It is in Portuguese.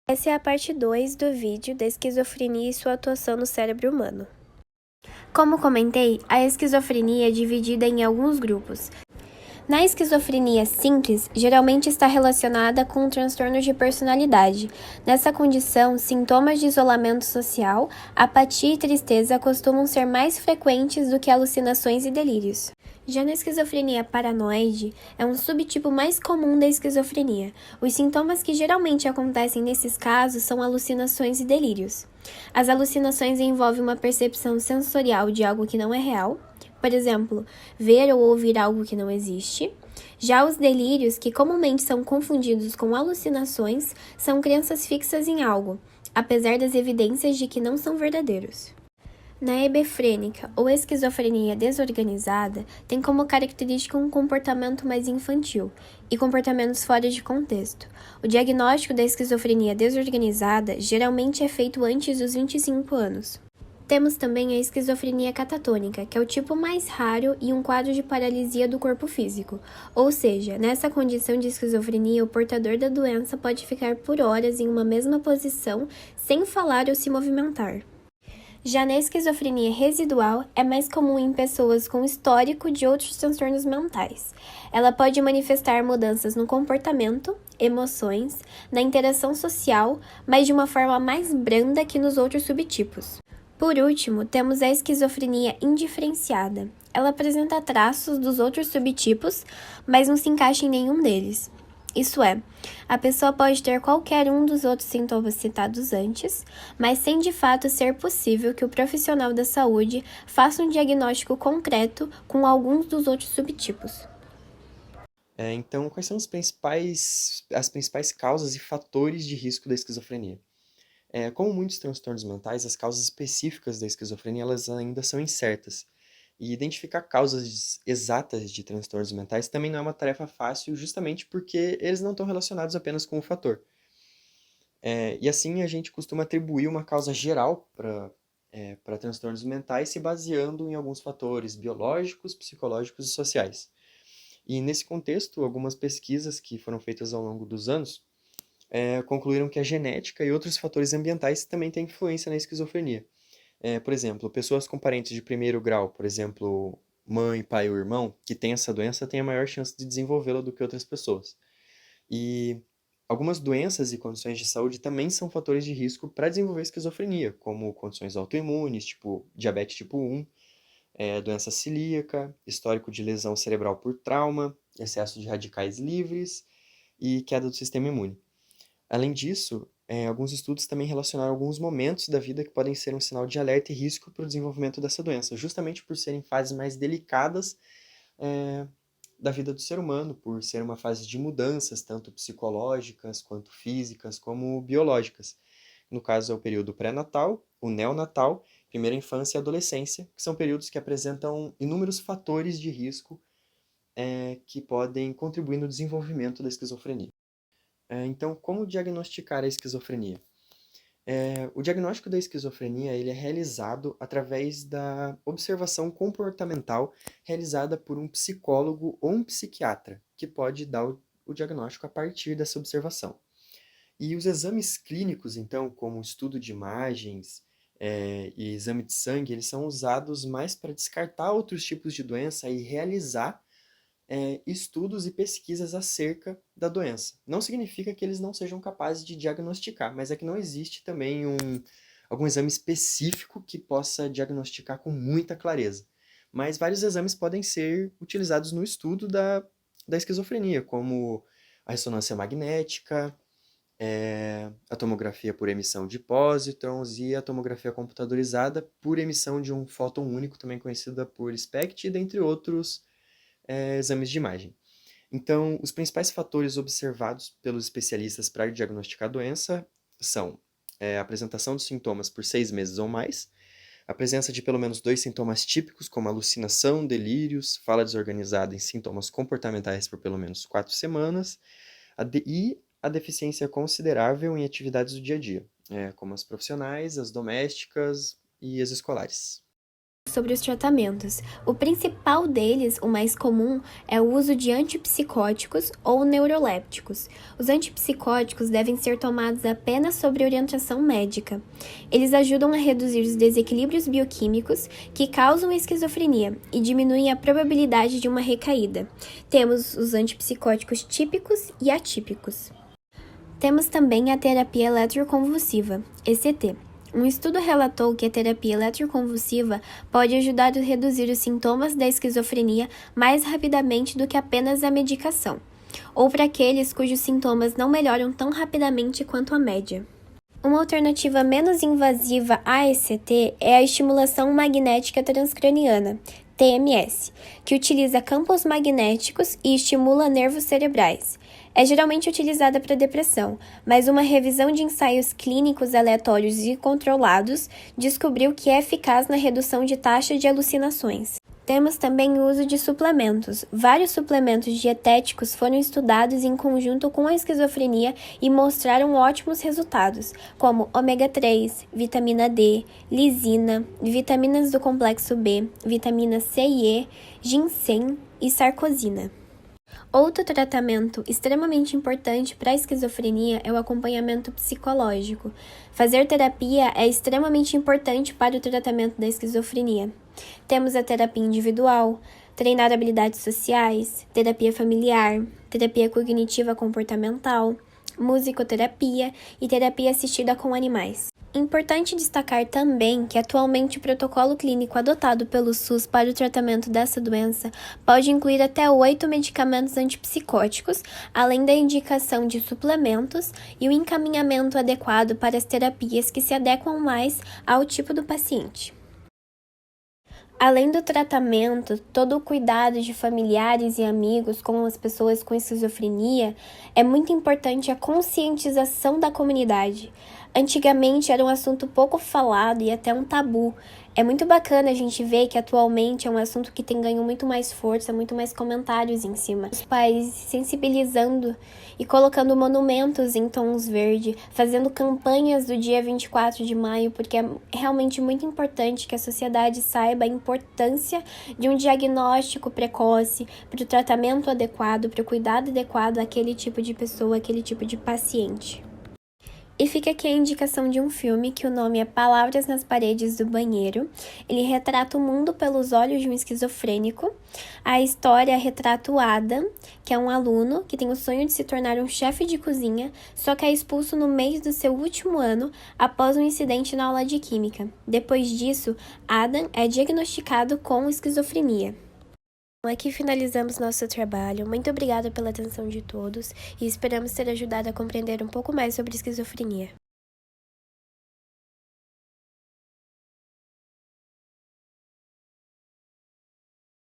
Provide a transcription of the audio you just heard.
Essa é a parte 2 do vídeo da esquizofrenia e sua atuação no cérebro humano. Como comentei, a esquizofrenia é dividida em alguns grupos. Na esquizofrenia simples, geralmente está relacionada com transtornos de personalidade. Nessa condição, sintomas de isolamento social, apatia e tristeza costumam ser mais frequentes do que alucinações e delírios. Já na esquizofrenia paranoide, é um subtipo mais comum da esquizofrenia. Os sintomas que geralmente acontecem nesses casos são alucinações e delírios. As alucinações envolvem uma percepção sensorial de algo que não é real, por exemplo, ver ou ouvir algo que não existe. Já os delírios, que comumente são confundidos com alucinações, são crenças fixas em algo, apesar das evidências de que não são verdadeiros. Na hebefrênica ou esquizofrenia desorganizada, tem como característica um comportamento mais infantil e comportamentos fora de contexto. O diagnóstico da esquizofrenia desorganizada geralmente é feito antes dos 25 anos. Temos também a esquizofrenia catatônica, que é o tipo mais raro e um quadro de paralisia do corpo físico. Ou seja, nessa condição de esquizofrenia, o portador da doença pode ficar por horas em uma mesma posição, sem falar ou se movimentar. Já na esquizofrenia residual, é mais comum em pessoas com histórico de outros transtornos mentais. Ela pode manifestar mudanças no comportamento, emoções, na interação social, mas de uma forma mais branda que nos outros subtipos. Por último, temos a esquizofrenia indiferenciada. Ela apresenta traços dos outros subtipos, mas não se encaixa em nenhum deles. Isso é, a pessoa pode ter qualquer um dos outros sintomas citados antes, mas sem de fato ser possível que o profissional da saúde faça um diagnóstico concreto com alguns dos outros subtipos. Então, quais são as principais causas e fatores de risco da esquizofrenia? Como muitos transtornos mentais, as causas específicas da esquizofrenia elas ainda são incertas. E identificar causas exatas de transtornos mentais também não é uma tarefa fácil, justamente porque eles não estão relacionados apenas com o fator. E assim a gente costuma atribuir uma causa geral para transtornos mentais se baseando em alguns fatores biológicos, psicológicos e sociais. E nesse contexto, algumas pesquisas que foram feitas ao longo dos anos concluíram que a genética e outros fatores ambientais também têm influência na esquizofrenia. Por exemplo, pessoas com parentes de primeiro grau, por exemplo, mãe, pai ou irmão, que têm essa doença, têm a maior chance de desenvolvê-la do que outras pessoas. E algumas doenças e condições de saúde também são fatores de risco para desenvolver esquizofrenia, como condições autoimunes, tipo diabetes tipo 1, doença celíaca, histórico de lesão cerebral por trauma, excesso de radicais livres e queda do sistema imune. Além disso, alguns estudos também relacionaram alguns momentos da vida que podem ser um sinal de alerta e risco para o desenvolvimento dessa doença, justamente por serem fases mais delicadas é, da vida do ser humano, por ser uma fase de mudanças, tanto psicológicas, quanto físicas, como biológicas. No caso, é o período pré-natal, o neonatal, primeira infância e adolescência, que são períodos que apresentam inúmeros fatores de risco que podem contribuir no desenvolvimento da esquizofrenia. Então, como diagnosticar a esquizofrenia? O diagnóstico da esquizofrenia ele é realizado através da observação comportamental realizada por um psicólogo ou um psiquiatra, que pode dar o diagnóstico a partir dessa observação. E os exames clínicos, então, como estudo de imagens, e exame de sangue, eles são usados mais para descartar outros tipos de doença e realizar estudos e pesquisas acerca da doença. Não significa que eles não sejam capazes de diagnosticar, mas é que não existe também algum exame específico que possa diagnosticar com muita clareza. Mas vários exames podem ser utilizados no estudo da esquizofrenia, como a ressonância magnética, a tomografia por emissão de pósitrons e a tomografia computadorizada por emissão de um fóton único, também conhecida por SPECT, dentre outros exames de imagem. Então, os principais fatores observados pelos especialistas para diagnosticar a doença são a apresentação dos sintomas por 6 meses ou mais, a presença de pelo menos 2 sintomas típicos, como alucinação, delírios, fala desorganizada em sintomas comportamentais por pelo menos 4 semanas, e a deficiência considerável em atividades do dia a dia, como as profissionais, as domésticas e as escolares. sobre os tratamentos. O principal deles, o mais comum, é o uso de antipsicóticos ou neurolépticos. Os antipsicóticos devem ser tomados apenas sob orientação médica. Eles ajudam a reduzir os desequilíbrios bioquímicos que causam esquizofrenia e diminuem a probabilidade de uma recaída. Temos os antipsicóticos típicos e atípicos. Temos também a terapia eletroconvulsiva, ECT. Um estudo relatou que a terapia eletroconvulsiva pode ajudar a reduzir os sintomas da esquizofrenia mais rapidamente do que apenas a medicação, ou para aqueles cujos sintomas não melhoram tão rapidamente quanto a média. Uma alternativa menos invasiva à ECT é a estimulação magnética transcraniana, TMS, que utiliza campos magnéticos e estimula nervos cerebrais. É geralmente utilizada para depressão, mas uma revisão de ensaios clínicos aleatórios e controlados descobriu que é eficaz na redução de taxa de alucinações. Temos também o uso de suplementos. Vários suplementos dietéticos foram estudados em conjunto com a esquizofrenia e mostraram ótimos resultados, como ômega 3, vitamina D, lisina, vitaminas do complexo B, vitamina C e E, ginseng e sarcosina. Outro tratamento extremamente importante para a esquizofrenia é o acompanhamento psicológico. Fazer terapia é extremamente importante para o tratamento da esquizofrenia. Temos a terapia individual, treinar habilidades sociais, terapia familiar, terapia cognitiva comportamental, musicoterapia e terapia assistida com animais. Importante destacar também que atualmente o protocolo clínico adotado pelo SUS para o tratamento dessa doença pode incluir até 8 medicamentos antipsicóticos, além da indicação de suplementos e o encaminhamento adequado para as terapias que se adequam mais ao tipo do paciente. Além do tratamento, todo o cuidado de familiares e amigos com as pessoas com esquizofrenia, é muito importante a conscientização da comunidade. Antigamente era um assunto pouco falado e até um tabu. É muito bacana a gente ver que atualmente é um assunto que tem ganho muito mais força, muito mais comentários em cima. Os pais sensibilizando e colocando monumentos em tons verde, fazendo campanhas do dia 24 de maio, porque é realmente muito importante que a sociedade saiba a importância de um diagnóstico precoce, para o tratamento adequado, para o cuidado adequado àquele tipo de pessoa, àquele tipo de paciente. E fica aqui a indicação de um filme que o nome é Palavras nas Paredes do Banheiro. Ele retrata o mundo pelos olhos de um esquizofrênico. A história retrata o Adam, que é um aluno que tem o sonho de se tornar um chefe de cozinha, só que é expulso no mês do seu último ano após um incidente na aula de química. Depois disso, Adam é diagnosticado com esquizofrenia. Aqui finalizamos nosso trabalho. Muito obrigada pela atenção de todos e esperamos ter ajudado a compreender um pouco mais sobre esquizofrenia.